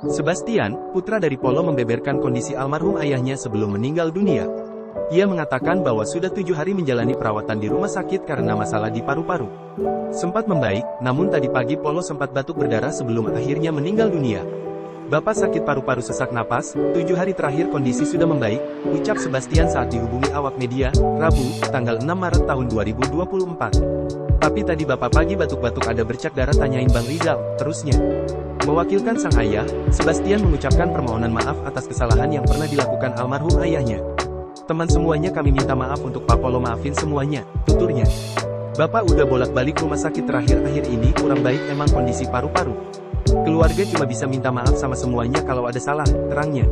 Sebastian, putra dari Polo, membeberkan kondisi almarhum ayahnya sebelum meninggal dunia. Ia mengatakan bahwa sudah 7 hari menjalani perawatan di rumah sakit karena masalah di paru-paru. Sempat membaik, namun tadi pagi Polo sempat batuk berdarah sebelum akhirnya meninggal dunia. Bapak sakit paru-paru sesak napas, 7 hari terakhir kondisi sudah membaik, ucap Sebastian saat dihubungi awak media, Rabu, tanggal 6 Maret tahun 2024. Tapi tadi bapak pagi batuk-batuk ada bercak darah, tanyain Bang Rizal, terusnya. Mewakilkan sang ayah, Sebastian mengucapkan permohonan maaf atas kesalahan yang pernah dilakukan almarhum ayahnya. Teman semuanya, kami minta maaf untuk Pak Polo, maafin semuanya, tuturnya. Bapak udah bolak-balik rumah sakit terakhir-akhir ini kurang baik emang kondisi paru-paru. Keluarga cuma bisa minta maaf sama semuanya kalau ada salah, terangnya.